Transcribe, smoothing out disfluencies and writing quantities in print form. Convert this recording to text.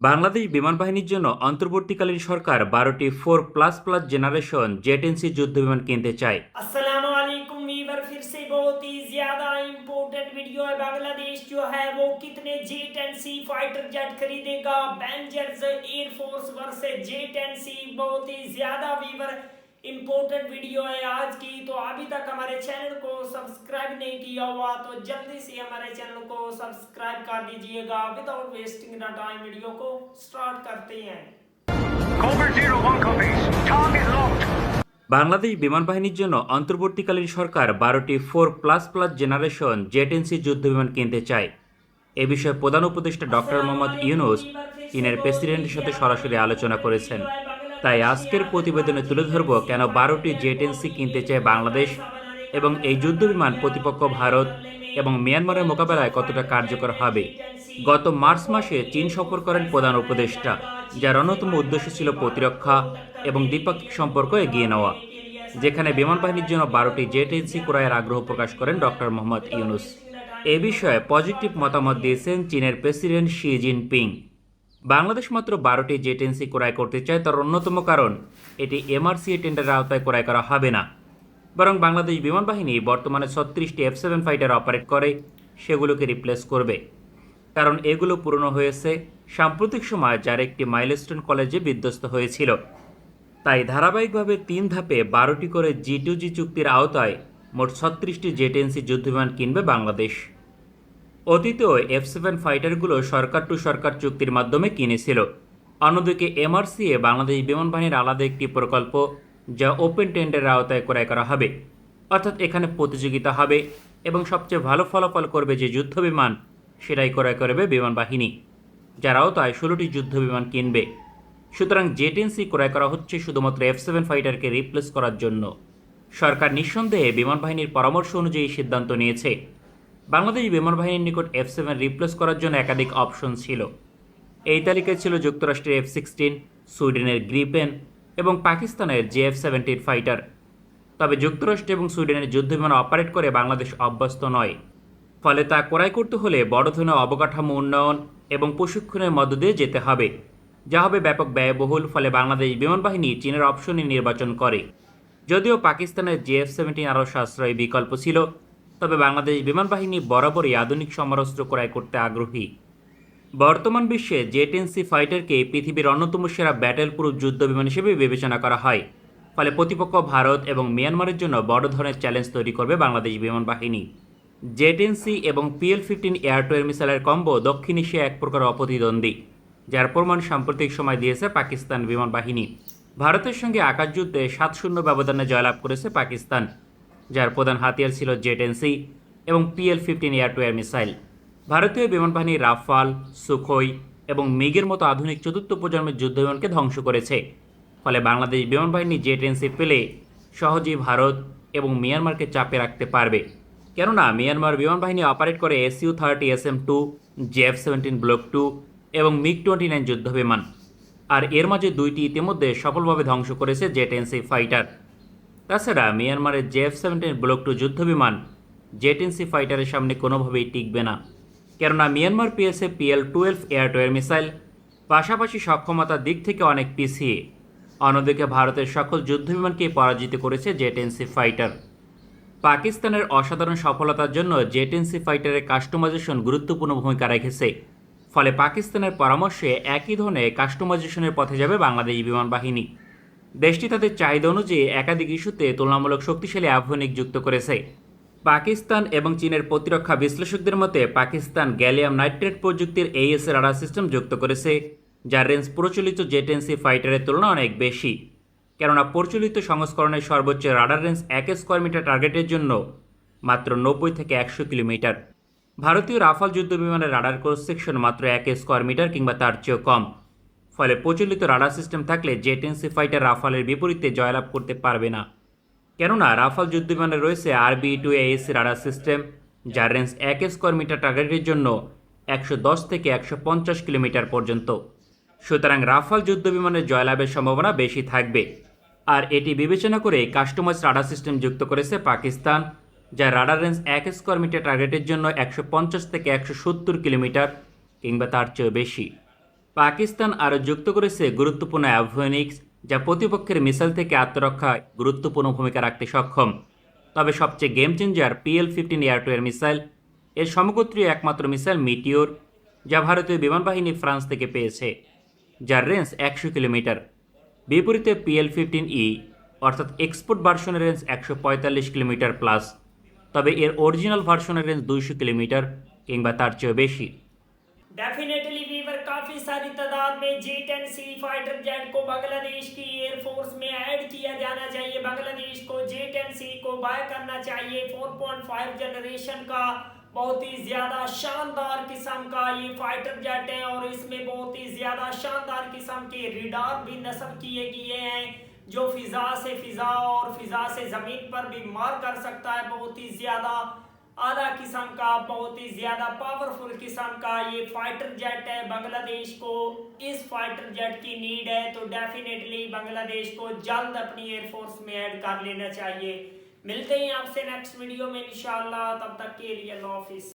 বাংলাদেশ বিমান বাহিনীর জন্য অন্তর্বর্তীকালীন সরকার 12টি 4++ জেনারেশন জেট-এনসি যুদ্ধবিমান কিনতে চায়। अस्सलाम वालेकुम वीवर, फिर से बहुत ही ज्यादा इम्पोर्टेंट वीडियो है। बांग्लादेश जो है वो कितने jet and C fighter jet खरीदेगा? Avengers air force versus jet and C, बहुत ही ज्यादा वीवर इम्पोर्टेंट वीडियो है आज की। तो अभी तक हमारे चैनल को सब्सक्राइब नहीं किया हुआ तो जल्दी से हमारे चैनल को सब्सक्राइब कर दीजिएगा। Without wasting the time video को स्टार्ट करते हैं। Cobra 01 copies. Target locked. Bangladesh বিমান বাহিনীর জন্য অন্তর্বর্তীকালীন সরকার 12টি 4++ জেনারেশন জেট-এনসি যুদ্ধবিমান কিনতে চায়। এ বিষয়ে প্রধান উপদেষ্টা ডক্টর মোহাম্মদ ইউনূস চীনের প্রেসিডেন্টের সাথে সরাসরি আলোচনা করেছেন। তাই আজকের প্রতিবেদনে তুলে ধরব কেন 12টি জেট-এনসি কিনতে চায় বাংলাদেশ এবং এই যুদ্ধবিমান প্রতিপক্ষ ভারত এবং মিয়ানমারের মোকাবেলায় কতটা কার্যকর হবে। গত মার্চ মাসে চীন সফর করেন প্রধান উপদেষ্টা, যার অন্যতম উদ্দেশ্য ছিল প্রতিরক্ষা এবং দ্বিপাক্ষিক সম্পর্ক এগিয়ে নেওয়া, যেখানে বিমান বাহিনীর জন্য 12টি জেট-এনসি ক্রয়ের আগ্রহ প্রকাশ করেন ডক্টর মোহাম্মদ ইউনূস। এ বিষয়ে পজিটিভ মতামত দিয়েছেন চীনের প্রেসিডেন্ট শি জিনপিং। বাংলাদেশ মাত্র 12টি জেট-এনসি ক্রয় করতে চায়, তার অন্যতম কারণ এটি এমআরসিএ টেন্ডারের আওতায় ক্রয় করা হবে না, বরং বাংলাদেশ বিমান বাহিনী বর্তমানে 36টি F-7 ফাইটার অপারেট করে সেগুলোকে রিপ্লেস করবে, কারণ এগুলো পুরনো হয়েছে সাম্প্রতিক সময়, যার একটি মাইলস্টোন কলেজে বিধ্বস্ত হয়েছিল। তাই ধারাবাহিকভাবে 3 ধাপে 12টি করে G2G চুক্তির আওতায় মোট 36টি জেট-এনসি যুদ্ধবিমান কিনবে বাংলাদেশ। অতীতেও F-7 ফাইটারগুলো সরকার টু সরকার চুক্তির মাধ্যমে কিনেছিল। অন্যদিকে এমআরসিএ বাংলাদেশ বিমান বাহিনীর আলাদা একটি প্রকল্প, যা ওপেন টেন্ডারের আওতায় ক্রয় করা হবে, অর্থাৎ এখানে প্রতিযোগিতা হবে এবং সবচেয়ে ভালো ফলাফল করবে যে যুদ্ধবিমান সেটাই ক্রয় করবে বিমান বাহিনী, যার আওতায় 16টি যুদ্ধবিমান কিনবে। সুতরাং জেট-এনসি ক্রয় করা হচ্ছে শুধুমাত্র F-7 ফাইটারকে রিপ্লেস করার জন্য। সরকার নিঃসন্দেহে বিমান বাহিনীর পরামর্শ অনুযায়ী সিদ্ধান্ত নিয়েছে। বাংলাদেশ বিমান বাহিনীর নিকট F-7 রিপ্লেস করার জন্য একাধিক অপশন ছিল। এই তালিকায় ছিল যুক্তরাষ্ট্রের F-16, সুইডেনের গ্রিপেন এবং পাকিস্তানের JF-17 ফাইটার। তবে যুক্তরাষ্ট্র এবং সুইডেনের যুদ্ধবিমান অপারেট করে বাংলাদেশ অভ্যস্ত নয়, ফলে তা ক্রয় করতে হলে বড় ধরনের অবকাঠামো উন্নয়ন এবং প্রশিক্ষণের মধ্য দিয়ে যেতে হবে, যা হবে ব্যাপক ব্যয়বহুল। ফলে বাংলাদেশ বিমান বাহিনী চীনের অপশনই নির্বাচন করে। যদিও পাকিস্তানের JF-17 আরও সাশ্রয়ী বিকল্প ছিল, তবে বাংলাদেশ বিমান বাহিনী বরাবরই আধুনিক সমরাস্ত্র ক্রয় করতে আগ্রহী। বর্তমান বিশ্বে জেট-এনসি ফাইটারকে পৃথিবীর অন্যতম সেরা ব্যাটেল প্রুফ যুদ্ধবিমান হিসেবে বিবেচনা করা হয়। ফলে প্রতিপক্ষ ভারত এবং মিয়ানমারের জন্য বড় ধরনের চ্যালেঞ্জ তৈরি করবে বাংলাদেশ বিমান বাহিনী। জেট-এনসি এবং PL-15 এয়ার টু এয়ার মিসাইলের কম্বো দক্ষিণ এশিয়া এক প্রকার অপ্রতিদ্বন্দ্বী, যার প্রমাণ সাম্প্রতিক সময় দিয়েছে পাকিস্তান বিমান বাহিনী। ভারতের সঙ্গে আকাশযুদ্ধে 7-0 ব্যবধানে জয়লাভ করেছে পাকিস্তান, যার প্রধান হাতিয়ার ছিল জেট-এনসি এবং PL-15 air two air missile. ভারতীয় বিমান বাহিনী রাফাল, সুখোই এবং মিগের মতো আধুনিক চতুর্থ প্রজন্মের যুদ্ধবিমানকে ধ্বংস করেছে। ফলে বাংলাদেশ বিমান বাহিনী জেট-এনসি পেলে সহজেই ভারত এবং মিয়ানমারকে চাপে রাখতে পারবে, কেননা মিয়ানমার বিমান বাহিনী অপারেট করে Su-30 SM-2, JF-17 ব্লক 2 এবং MiG-29 যুদ্ধবিমান, আর এর মাঝে 2টি ইতিমধ্যে সফলভাবে ধ্বংস করেছে জেট-এনসি ফাইটার। তাছাড়া মিয়ানমারের JF-17 ব্লক 2 যুদ্ধবিমান জেট-এনসি ফাইটারের সামনে কোনোভাবেই টিকবে না, কেননা মিয়ানমার পেয়েছে PL-12 air two air missile, পাশাপাশি সক্ষমতার দিক থেকে অনেক পিছিয়ে। অন্যদিকে ভারতের সকল যুদ্ধবিমানকেই পরাজিত করেছে জেট-এনসি ফাইটার। পাকিস্তানের অসাধারণ সফলতার জন্য জেট-এনসি ফাইটারের কাস্টমাইজেশন গুরুত্বপূর্ণ ভূমিকা রেখেছে। ফলে পাকিস্তানের পরামর্শে একই ধরনের কাস্টমাইজেশনের পথে যাবে বাংলাদেশ বিমান বাহিনী। দেশটি তাদের চাহিদা অনুযায়ী একাধিক ইস্যুতে তুলনামূলক শক্তিশালী আভ্যন্তরিক যুক্ত করেছে। পাকিস্তান এবং চীনের প্রতিরক্ষা বিশ্লেষকদের মতে পাকিস্তান গ্যালিয়াম নাইট্রেট প্রযুক্তির AES রাডার সিস্টেম যুক্ত করেছে, যার রেঞ্জ প্রচলিত জেট-এনসি ফাইটারের তুলনায় অনেক বেশি, কেননা প্রচলিত সংস্করণের সর্বোচ্চ রাডার রেঞ্জ 1 স্কোয়ার মিটার টার্গেটের জন্য মাত্র 90 থেকে 100 কিলোমিটার। ভারতীয় রাফাল যুদ্ধবিমানের রাডার ক্রস সেকশন মাত্র 1 স্কোয়ার মিটার কিংবা তার চেয়েও কম। ফলে প্রচলিত রাডার সিস্টেম থাকলে জেট-এনসি ফাইটার রাফালের বিপরীতে জয়লাভ করতে পারবে না, কেননা রাফাল যুদ্ধবিমানে রয়েছে RB-2 AES রাডার সিস্টেম, যার রেঞ্জ 1 স্কোয়ার মিটার টার্গেটের জন্য 110 থেকে 150 কিলোমিটার পর্যন্ত। সুতরাং রাফাল যুদ্ধবিমানের জয়লাভের সম্ভাবনা বেশি থাকবে। আর এটি বিবেচনা করে কাস্টমাইজ রাডার সিস্টেম যুক্ত করেছে পাকিস্তান, যার রাডার রেঞ্জ 1 স্কোয়ার মিটার টার্গেটের জন্য 150 থেকে 170 কিলোমিটার কিংবা তার চেয়েও বেশি। পাকিস্তান আরও যুক্ত করেছে গুরুত্বপূর্ণ অ্যাভিওনিক্স, যা প্রতিপক্ষের মিসাইল থেকে আত্মরক্ষায় গুরুত্বপূর্ণ ভূমিকা রাখতে সক্ষম। তবে সবচেয়ে game changer PL-15 air two air missile. এর সমগোত্রীয় একমাত্র মিসাইল মিটিওর, যা ভারতীয় বিমান বাহিনী ফ্রান্স থেকে পেয়েছে, যার রেঞ্জ 100 কিলোমিটার। বিপরীতে PL-15E অর্থাৎ এক্সপোর্ট ভার্সনের রেঞ্জ 145 কিলোমিটার প্লাস, তবে এর অরিজিনাল ভার্সনের রেঞ্জ 200 किलोमीटर কিংবা তার চেয়েও বেশি। डेफिनेटली वीवर काफी सारी तादाद में J-10C फाइटर जेट को बांग्लादेश की एयरफोर्स में ऐड किया जाना चाहिए। बांग्लादेश को J-10C को बाय करना चाहिए। 4.5 जनरेशन का बहुत ही ज्यादा शानदार किस्म का ये फाइटर जेट है और इसमें बहुत ही ज्यादा शानदार किस्म के रिडार भी नस्ब किए गए हैं, जो फिजा से फिजा और फिजा से जमीन पर भी मार कर सकता है। बहुत ही ज्यादा आला किस्म का, बहुत ही ज्यादा पावरफुल किस्म का ये फाइटर जेट है। बांग्लादेश को इस फाइटर जेट की नीड है, तो डेफिनेटली बांग्लादेश को जल्द अपनी एयरफोर्स में ऐड कर लेना चाहिए। मिलते हैं आपसे नेक्स्ट वीडियो में इंशाल्लाह, तब तक के लिए अल्लाह हाफिज।